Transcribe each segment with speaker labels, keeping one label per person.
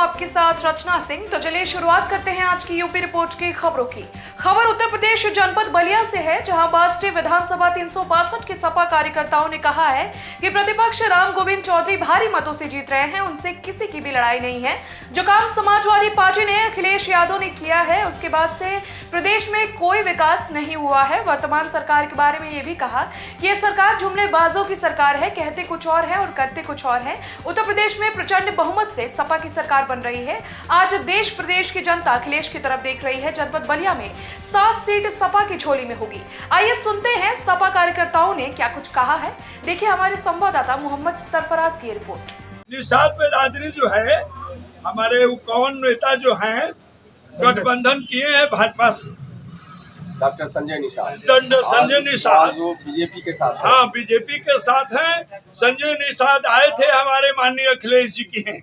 Speaker 1: आपके साथ रचना सिंह। तो चलिए शुरुआत करते हैं आज की यूपी रिपोर्ट की खबरों की। खबर उत्तर प्रदेश जनपद बलिया से है, जहां बास्टी विधानसभा 362 के सपा कार्यकर्ताओं ने कहा है कि प्रतिपक्ष राम गोविंद चौधरी भारी मतों से जीत रहे हैं, उनसे किसी की भी लड़ाई नहीं है। जो काम समाजवादी पार्टी ने अखिलेश यादव ने किया है, उसके बाद से प्रदेश में कोई विकास नहीं हुआ है। वर्तमान सरकार के बारे में ये भी कहा कि ये सरकार जुमलेबाजों की सरकार है, कहते कुछ और है और करते कुछ और है। उत्तर प्रदेश में प्रचंड बहुमत से सपा की सरकार बन रही है। आज देश प्रदेश की जनता अखिलेश की तरफ देख रही है। जनपद बलिया में 7 सीट सपा की झोली में होगी। आइए सुनते हैं सपा कार्यकर्ताओं ने क्या कुछ कहा है। देखिए हमारे संवाददाता मोहम्मद सरफराज की रिपोर्ट।
Speaker 2: निषाद बिरादरी जो है, हमारे कौन नेता जो हैं गठबंधन किए हैं भाजपा से,
Speaker 3: डॉक्टर संजय निषाद।
Speaker 2: संजय निषाद
Speaker 3: वो बीजेपी के साथ,
Speaker 2: हाँ बीजेपी के साथ हैं। संजय निषाद आए थे, हमारे माननीय अखिलेश जी की हैं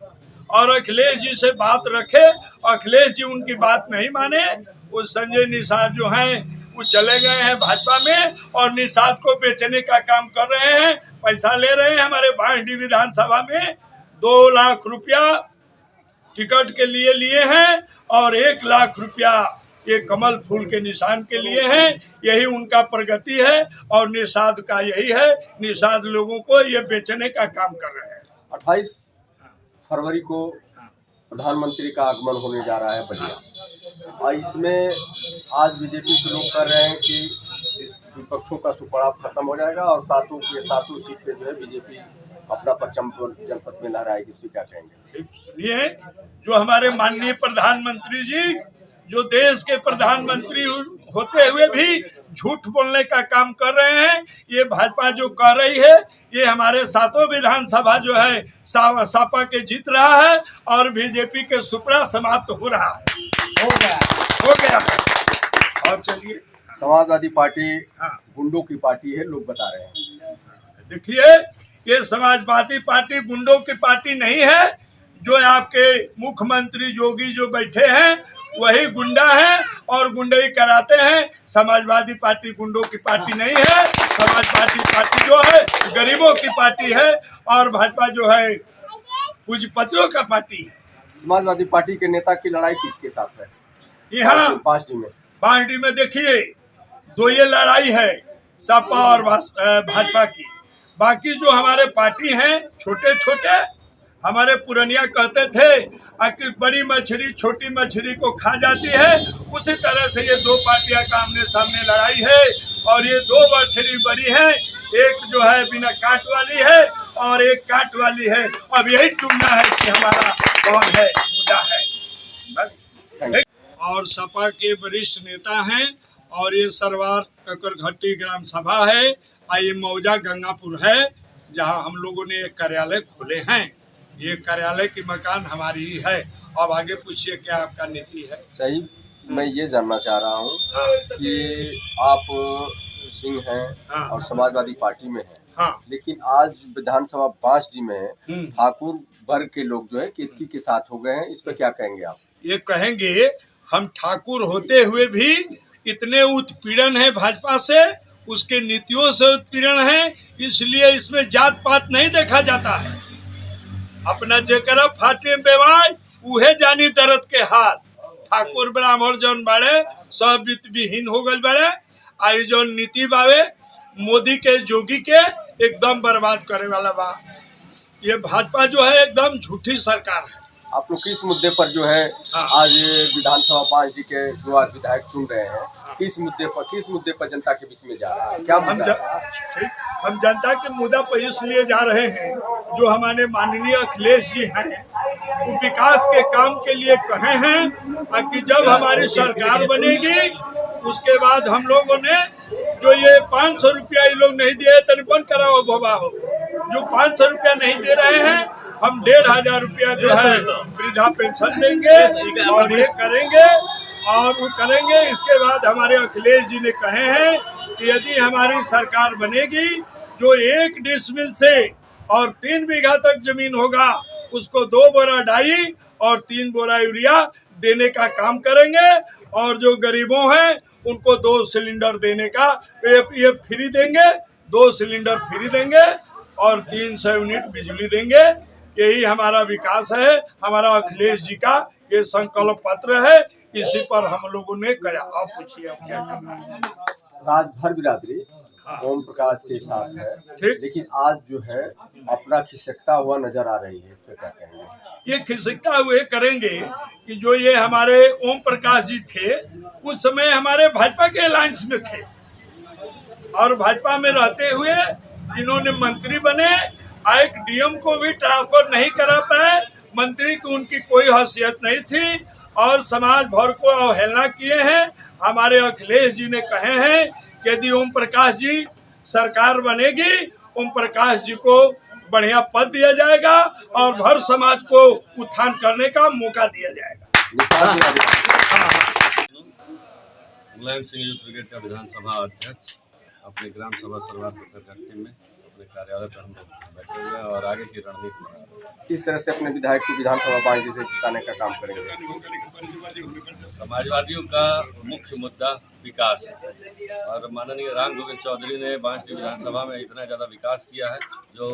Speaker 2: और अखिलेश जी से बात रखे, अखिलेश जी उनकी बात नहीं माने। वो संजय निषाद जो हैं वो चले गए हैं भाजपा में और निषाद को बेचने का काम कर रहे हैं, पैसा ले रहे हैं। हमारे बांसडी विधानसभा में 2 लाख रुपया टिकट के लिए लिए हैं और 1 लाख रुपया ये कमल फूल के निशान के लिए हैं। यही उनका प्रगति है और निषाद का यही है। निषाद लोगों को ये बेचने का काम कर रहे हैं।
Speaker 3: 28 फरवरी को प्रधानमंत्री का आगमन होने जा रहा है बलिया, और इसमें आज बीजेपी के लोग कर रहे हैं कि इस विपक्षों का सुपड़ाव खत्म हो जाएगा और सातों सीट पे जो है बीजेपी अपना परचम जनपद में लहराएगी। इस पर क्या कहेंगे?
Speaker 2: सुनिए, जो हमारे माननीय प्रधानमंत्री जी, जो देश के प्रधानमंत्री होते हुए भी झूठ बोलने का काम कर रहे हैं, ये भाजपा जो कर रही है, ये हमारे 7 विधानसभा जो है सपा के जीत रहा है और बीजेपी के सुपड़ा समाप्त हो रहा है, हो गया। और चलिए,
Speaker 3: समाजवादी पार्टी गुंडों की पार्टी है, लोग बता रहे हैं।
Speaker 2: देखिए, ये समाजवादी पार्टी गुंडों की पार्टी नहीं है। जो आपके मुख्यमंत्री योगी जो बैठे हैं वही गुंडा है और गुंडई कराते हैं। समाजवादी पार्टी गुंडों की पार्टी नहीं है। समाजवादी पार्टी जो है गरीबों की पार्टी है और भाजपा जो है पूंजीपतियों का पार्टी है।
Speaker 3: समाजवादी पार्टी के नेता की लड़ाई किसके साथ है?
Speaker 2: यहाँ बांसडी में देखिए, 2 ये लड़ाई है, सपा और भाजपा की। बाकी जो हमारे पार्टी हैं छोटे छोटे, हमारे पुरनिया कहते थे कि बड़ी मछली छोटी मछली को खा जाती है, उसी तरह से ये 2 पार्टियां का आमने सामने लड़ाई है और ये 2 मछली बड़ी है। एक जो है बिना काट वाली है और एक काट वाली है। अब यही चुनना है कि हमारा कौन है, मुद्दा है बस। और सपा के वरिष्ठ नेता हैं और ये सरवार ककरघट्टी ग्राम सभा है, ये मौजा गंगापुर है, जहां हम लोगों ने एक कार्यालय खोले हैं। ये कार्यालय की मकान हमारी ही है। अब आगे पूछिए क्या आपका नीति है।
Speaker 3: सही, मैं ये जानना चाह रहा हूँ कि आप सिंह हैं और समाजवादी पार्टी में हैं, लेकिन आज विधानसभा बांसडी में ठाकुर वर्ग के लोग जो है केतकी के साथ हो गए हैं, इस पर क्या कहेंगे आप?
Speaker 2: ये कहेंगे, हम ठाकुर होते हुए भी इतने उत्पीड़न है भाजपा से, उसके नीतियों से उत्पीड़न है, इसलिए इसमें जात पात नहीं देखा जाता है। अपना जेकरा फाटे बेवाय उहे जानी दर्द के हाल। ठाकुर ब्राह्मण जौन बाड़े सब वित्त विहीन हो गए बाड़े। आई जो नीति बावे मोदी के जोगी के एकदम बर्बाद करे वाला बा। ये भाजपा जो है एकदम झूठी सरकार है।
Speaker 3: आप लोग किस मुद्दे पर जो है आज विधानसभा बांसडी के जो आज विधायक चुन रहे हैं, किस मुद्दे पर जनता के बीच में जा रहा है? क्या
Speaker 2: हम जनता के मुद्दा पर इसलिए जा रहे हैं, जो हमारे माननीय अखिलेश जी हैं वो विकास के काम के लिए कहे हैं कि जब हमारी सरकार बनेगी उसके बाद हम लोगों ने जो ये 500 रुपया ये लोग नहीं दिए, तन बंद कराओ बाबा हो। जो 500 रुपया नहीं दे रहे हैं, हम 1500 रुपया जो है वृद्धा पेंशन देंगे और ये करेंगे और वो करेंगे। इसके बाद हमारे अखिलेश जी ने कहे हैं कि यदि हमारी सरकार बनेगी, जो 1 डिसमिल से और 3 बीघा तक जमीन होगा उसको 2 बोरा डाई और 3 बोरा यूरिया देने का काम करेंगे। और जो गरीबों हैं उनको 2 सिलेंडर देने का ये फ्री देंगे, 2 सिलेंडर फ्री देंगे और 300 यूनिट बिजली देंगे। यही हमारा विकास है, हमारा अखिलेश जी का ये संकल्प पत्र है, इसी पर हम लोगों ने करा। आप पूछिए अब क्या करना है।
Speaker 3: राजभर बिरादरी ओम प्रकाश के साथ है,
Speaker 2: ठीक।
Speaker 3: लेकिन आज जो है अपना खिसकता हुआ नजर आ रही है, इस पे क्या कहेंगे?
Speaker 2: ये खिसकता हुए करेंगे कि जो ये हमारे ओम प्रकाश जी थे उस समय हमारे भाजपा के अलायंस में थे और भाजपा में रहते हुए इन्होंने मंत्री बने, एक डीएम को भी ट्रांसफर नहीं करा पाए, मंत्री की उनकी कोई हैसियत नहीं थी और समाज भर को अवहेलना किए हैं। हमारे अखिलेश जी ने कहे हैं कि यदि ओम प्रकाश जी सरकार बनेगी, ओम प्रकाश जी को बढ़िया पद दिया जाएगा और भर समाज को उत्थान करने का मौका दिया जाएगा।
Speaker 4: मुलायम सिंह यूथ ब्रिगेड का विधानसभा अध्यक्ष अपने ग्राम सभा सरवार टीम में अपने कार्यालय पर हम लोग बैठे हुए हैं और आगे की रणनीति बना रहे हैं।
Speaker 3: किस तरह से अपने विधायक को विधानसभा बाजी से जिताने का काम करेंगे?
Speaker 4: समाजवादियों का मुख्य मुद्दा विकास है और माननीय राम गोविंद चौधरी ने बांसडीह विधानसभा में इतना ज़्यादा विकास किया है जो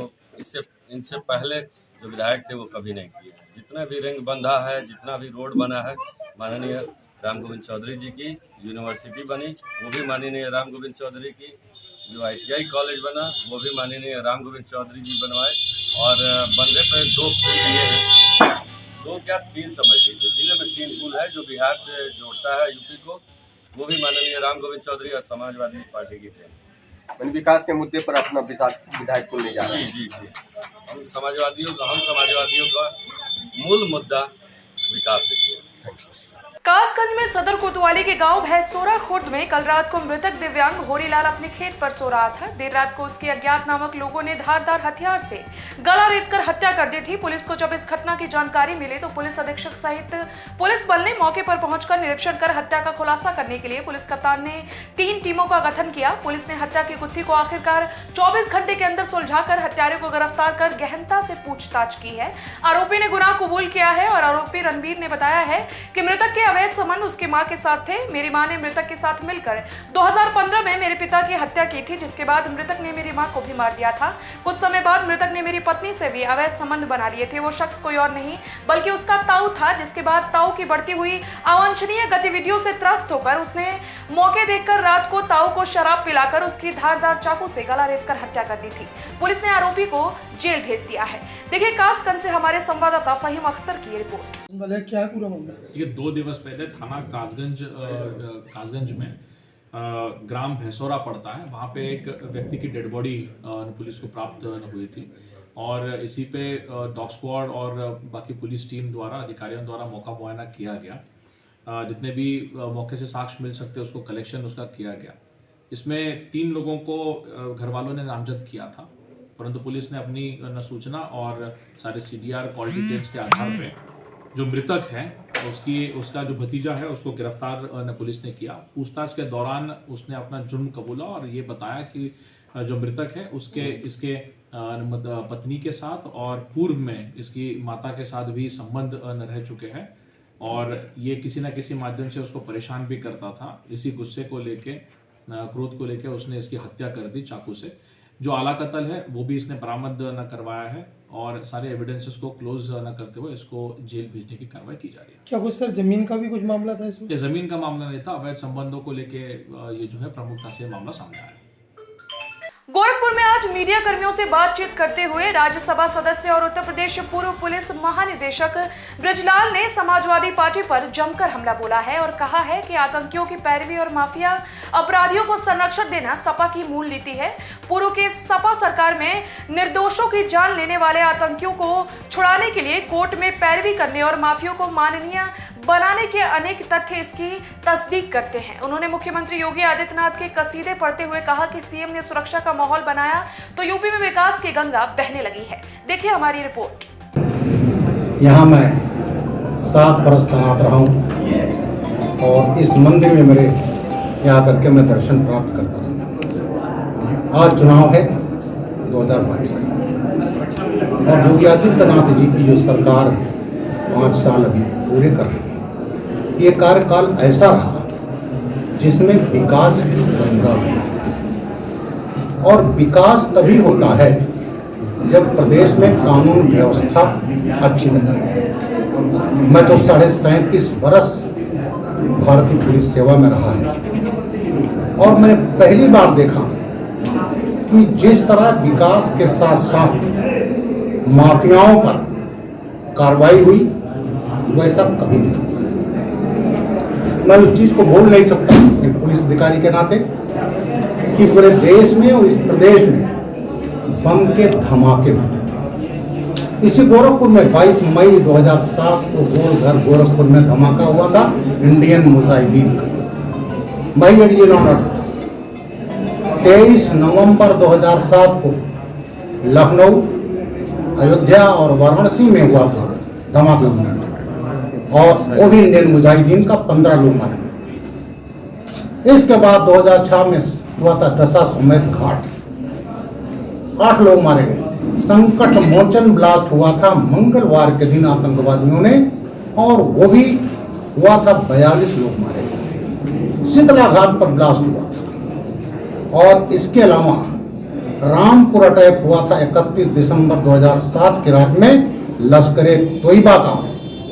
Speaker 4: इनसे पहले जो विधायक थे वो कभी नहीं किए। जितना भी रिंग बंधा है, जितना भी रोड बना है, माननीय राम गोविंद चौधरी जी की यूनिवर्सिटी बनी वो भी माननीय राम गोविंद चौधरी की, जो ITI कॉलेज बना वो भी माननीय राम गोविंद चौधरी जी बनवाए और बंदे पे 2 पुल दिए हैं, 2 क्या 3 समझ लीजिए। जिले में 3 पुल है जो बिहार से जोड़ता है यूपी को, वो भी माननीय राम गोविंद चौधरी और समाजवादी पार्टी की थे।
Speaker 3: विकास के मुद्दे पर अपना विधायक को ले जा रहे हैं।
Speaker 4: जी। हम समाजवादियों का मूल मुद्दा विकास है।
Speaker 1: कासगंज में सदर कोतवाली के गांव भैंसोरा खुर्द में कल रात को मृतक दिव्यांग होरीलाल अपने खेत पर सो रहा था। देर रात को उसके अज्ञात नामक लोगों ने धारदार हथियार से गला रेतकर हत्या कर दी थी। पुलिस को जब इस घटना की जानकारी मिली तो पुलिस अधीक्षक सहित पुलिस बल ने मौके पर पहुंचकर निरीक्षण कर हत्या का खुलासा करने के लिए पुलिस कप्तान ने 3 टीमों का गठन किया। पुलिस ने हत्या की गुत्थी को आखिरकार 24 घंटे के अंदर सुलझाकर हत्यारे को गिरफ्तार कर गहनता से पूछताछ की है। आरोपी ने गुनाह कबूल किया है और आरोपी रणबीर ने बताया है कि मृतक के अवैध संबंध उसकी मां के साथ थे। मेरी मां ने मृतक के साथ मिलकर 2015 में मेरे पिता की हत्या की थी, जिसके बाद मृतक ने मेरी मां को भी मार दिया था। कुछ समय बाद मृतक ने मेरी पत्नी से भी अवैध संबंध बना लिए थे। वो शख्स कोई और नहीं बल्कि उसका ताऊ था, जिसके बाद ताऊ की बढ़ती हुई अवांछनीय गतिविधियों से त्रस्त होकर उसने मौके देखकर रात को ताऊ को शराब पिलाकर उसकी धारदार चाकू से गला रेतकर हत्या कर दी थी। पुलिस ने आरोपी को जेल भेज दिया है। देखिए कासगंज से हमारे संवाददाता फहीम अख्तर की रिपोर्ट।
Speaker 5: क्या पूरा मामला?
Speaker 6: ये 2 दिवस पहले थाना कासगंज में ग्राम भैंसोरा पड़ता है, वहाँ पे एक व्यक्ति की डेड बॉडी पुलिस को प्राप्त हुई थी और इसी पे डॉग स्क्वाड और बाकी पुलिस टीम द्वारा अधिकारियों द्वारा मौका मुआयना किया गया। जितने भी मौके से साक्ष्य मिल सकते उसको कलेक्शन उसका किया गया। इसमें 3 लोगों को घर वालों ने नामजद किया था, परंतु पुलिस ने अपनी सूचना और सारे CDR कॉल डिटेल्स के आधार पे जो मृतक है उसका जो भतीजा है उसको गिरफ्तार पुलिस ने किया। पूछताछ के दौरान उसने अपना जुर्म कबूला और ये बताया कि जो मृतक है इसके पत्नी के साथ और पूर्व में इसकी माता के साथ भी संबंध रह चुके हैं और ये किसी न किसी माध्यम से उसको परेशान भी करता था। इसी गुस्से को लेके, क्रोध को लेके उसने इसकी हत्या कर दी चाकू से। जो आला कत्ल है वो भी इसने बरामद न करवाया है और सारे एविडेंसेस को क्लोज न करते हुए इसको जेल भेजने की कार्रवाई की जा रही है।
Speaker 5: क्या कुछ सर जमीन का भी कुछ मामला था इसमें?
Speaker 6: ये जमीन का मामला नहीं था, अवैध संबंधों को लेके ये जो है प्रमुखता से मामला सामने आया है।
Speaker 1: गोरखपुर में आज मीडिया कर्मियों से बातचीत करते हुए राज्यसभा सदस्य और उत्तर प्रदेश पूर्व पुलिस महानिदेशक ब्रजलाल ने समाजवादी पार्टी पर जमकर हमला बोला है और कहा है कि आतंकियों की पैरवी और माफिया अपराधियों को संरक्षण देना सपा की मूल नीति है। पूर्व की सपा सरकार में निर्दोषों की जान लेने वाले आतंकियों को छुड़ाने के लिए कोर्ट में पैरवी करने और माफियों को माननीय बनाने के अनेक तथ्य इसकी तस्दीक करते हैं। उन्होंने मुख्यमंत्री योगी आदित्यनाथ के कसीदे पढ़ते हुए कहा कि सीएम ने सुरक्षा का माहौल बनाया तो यूपी में विकास की गंगा बहने लगी है। देखिए हमारी रिपोर्ट।
Speaker 7: यहाँ मैं 7 बरस तैनात रहा हूँ और इस मंदिर में मेरे यहाँ करके मैं दर्शन प्राप्त करता हूँ। आज चुनाव है 2022 का और योगी आदित्यनाथ जी की जो सरकार 5 साल अभी पूरे कर रही है, ये कार्यकाल ऐसा रहा जिसमें विकास की गंगा, और विकास तभी होता है जब प्रदेश में कानून व्यवस्था अच्छी रहती। मैं तो 37.5 बरस भारतीय पुलिस सेवा में रहा है और मैंने पहली बार देखा कि जिस तरह विकास के साथ साथ माफियाओं पर कार्रवाई हुई वैसा कभी नहीं। मैं उस चीज को भूल नहीं सकता एक पुलिस अधिकारी के नाते कि पूरे देश में और इस प्रदेश में बम के धमाके होते थे। इसी गोरखपुर में 22 मई 2007 को गोलघर गोरखपुर में धमाका हुआ था इंडियन मुजाहिदीन का। मैं एडिशनल ऑनर था। 23 नवंबर 2007 को लखनऊ, अयोध्या और वाराणसी में हुआ था धमाका और वो भी इंडियन मुजाहिदीन का 15 लोग मारे गए थे। इसके बाद 2006 में हुआ था दशा समेत घाट, 8 लोग मारे गए थे। संकट मोचन ब्लास्ट हुआ था मंगलवार के दिन आतंकवादियों ने और वो भी हुआ था 42 लोग मारे गए थे। शीतला घाट पर ब्लास्ट हुआ था और इसके अलावा रामपुर अटैक हुआ था 31 दिसंबर 2007 की रात में लश्कर तोयबा का,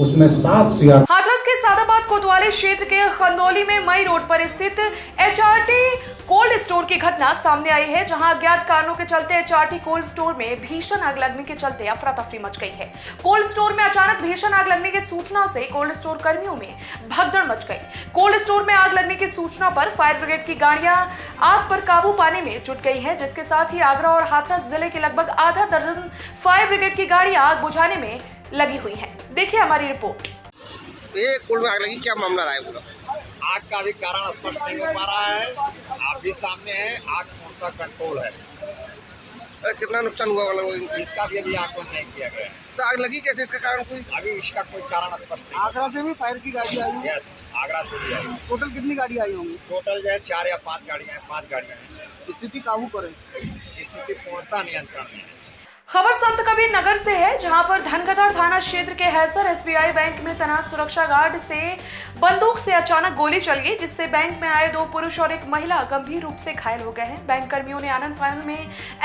Speaker 7: उसमें 7 सीआर।
Speaker 1: हाथरस के सादाबाद कोतवाली क्षेत्र के खंदौली में मई रोड पर स्थित एचआरटी कोल्ड स्टोर की घटना सामने आई है, जहां अज्ञात कारणों के चलते एचआरटी कोल्ड स्टोर में भीषण आग लगने के चलते अफरा तफरी मच गई है। कोल्ड स्टोर में अचानक भीषण आग लगने की सूचना से कोल्ड स्टोर कर्मियों में भगदड़ मच गई। कोल्ड स्टोर में आग लगने की सूचना पर फायर ब्रिगेड की गाड़ियां आग पर काबू पाने में जुट गई है, जिसके साथ ही आगरा और हाथरस जिले के लगभग आधा दर्जन फायर ब्रिगेड की गाड़ियां आग बुझाने में लगी हुई है। देखिए हमारी रिपोर्ट।
Speaker 8: ये कोल्ड में आग लगी, क्या मामला रहा है पूरा?
Speaker 9: आग का भी कारण स्पष्ट नहीं हो पा रहा है। आप भी सामने है, आग पूरा कंट्रोल है।
Speaker 8: कितना नुकसान हुआ वाला
Speaker 9: इसका भी अभी आकलन नहीं किया गया है।
Speaker 8: तो आग लगी कैसे, इसका कारण कोई?
Speaker 9: अभी इसका कोई कारण स्पष्ट नहीं।
Speaker 10: आगरा से भी फायर की गाड़ी आई है?
Speaker 9: आगरा से भी आई।
Speaker 10: टोटल कितनी गाड़ी आई होंगी?
Speaker 9: टोटल जो है 4 या 5 गाड़ियाँ हैं, 5 गाड़ियाँ हैं।
Speaker 10: स्थिति काबू करें।
Speaker 9: स्थिति पूर्णतः नियंत्रण में है।
Speaker 1: खबर संत कबीर नगर से है, जहां पर धनगढ़ थाना क्षेत्र के हैसर एसबीआई बैंक में तैनात सुरक्षा गार्ड से बंदूक से अचानक गोली चल गई, जिससे बैंक में आए 2 पुरुष और एक महिला गंभीर रूप से घायल हो गए हैं। बैंक कर्मियों ने आनंद फानन में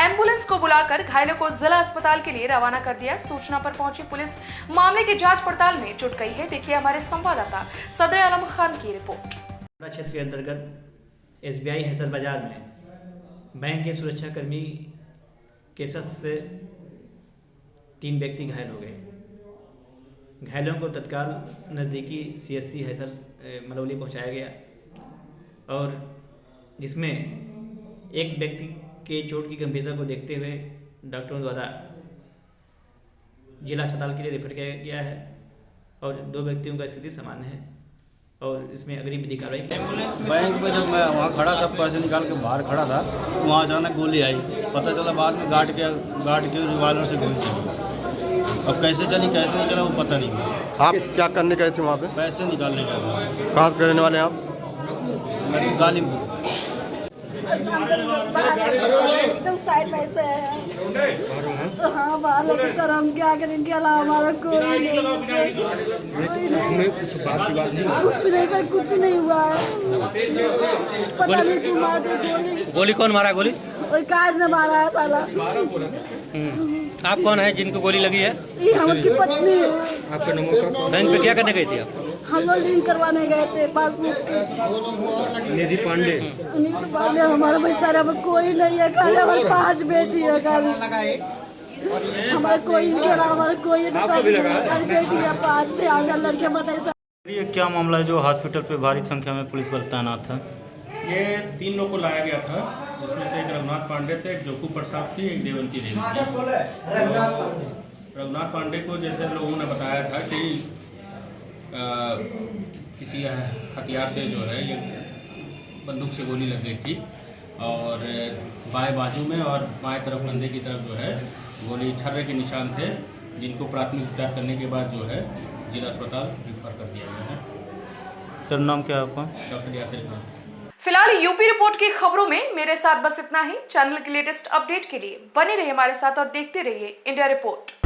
Speaker 1: एम्बुलेंस को बुलाकर घायलों को जिला अस्पताल के लिए रवाना कर दिया। सूचना पर पहुंची पुलिस मामले की जांच पड़ताल में जुट गई है। देखिए हमारे संवाददाता सदर आलम खान की रिपोर्ट।
Speaker 11: क्षेत्र के अंतर्गत एसबीआई हैसर बाजार में बैंक के सुरक्षाकर्मी केसस से 3 व्यक्ति घायल हो गए। घायलों को तत्काल नज़दीकी सीएससी हैसर मलौली पहुंचाया गया और जिसमें एक व्यक्ति के चोट की गंभीरता को देखते हुए डॉक्टरों द्वारा जिला अस्पताल के लिए रेफर किया गया है और 2 व्यक्तियों का स्थिति सामान्य है और इसमें अग्रिम विधि कार्रवाई की।
Speaker 12: बैंक में जब मैं वहाँ खड़ा था, पैसे निकाल के बाहर खड़ा था, वहाँ अचानक गोली आई। पता चला बाद में गार्ड के रिवाल्वर से गोली चली। अब कैसे चली कैसे नहीं चला वो पता नहीं।
Speaker 8: आप क्या करने गए थे वहाँ पे?
Speaker 12: पैसे निकालने का था।
Speaker 8: कहाँ से रहने वाले हैं आप?
Speaker 12: मैं तो गालीपुर।
Speaker 13: एकदम साइड पैसे है। हाँ बाहर सर, हम क्या करें, इनके अलावा हमारा कोई नहीं, कुछ नहीं सर, कुछ नहीं हुआ है। पता नहीं क्यों मारे गोली।
Speaker 11: गोली कौन मारा? गोली
Speaker 13: कोई कार ने मारा है साला।
Speaker 11: आप कौन है जिनको गोली लगी है?
Speaker 13: ये हम उनकी पत्नी है।
Speaker 11: आपके नंबर बैंक पे क्या करने गई थी आप?
Speaker 13: हम लोग लिंक करवाने गए थे पासबुक।
Speaker 11: निधि पांडे
Speaker 13: हमारे भाई सारा कोई नहीं है, खाली हमारे 5 बेटी है, हमारे कोई इनके अलावा हमारे कोई बेटी है, 5 से आगे लड़के बताइए।
Speaker 11: ये क्या मामला है जो हॉस्पिटल पे भारी संख्या में पुलिस बल तैनात था?
Speaker 14: ये 3 लोग को लाया गया था, जिसमें से एक रघुनाथ पांडे थे, एक जोकू प्रसाद थी, एक देवंती देवी। रघुनाथ पांडे को जैसे लोगों ने बताया था कि किसी हथियार से जो है ये बंदूक से गोली लग गई थी और बाएं बाजू में और बाएं तरफ कंधे की तरफ जो है गोली छर्रे के निशान थे, जिनको प्राथमिक उपचार करने के बाद जो है जिला अस्पताल रेफर कर दिया गया है।
Speaker 11: सर नाम क्या है आपका?
Speaker 14: डॉक्टर यासिर खान।
Speaker 1: फिलहाल यूपी रिपोर्ट की खबरों में मेरे साथ बस इतना ही। चैनल के लेटेस्ट अपडेट के लिए बने रहिए हमारे साथ और देखते रहिए इंडिया रिपोर्ट।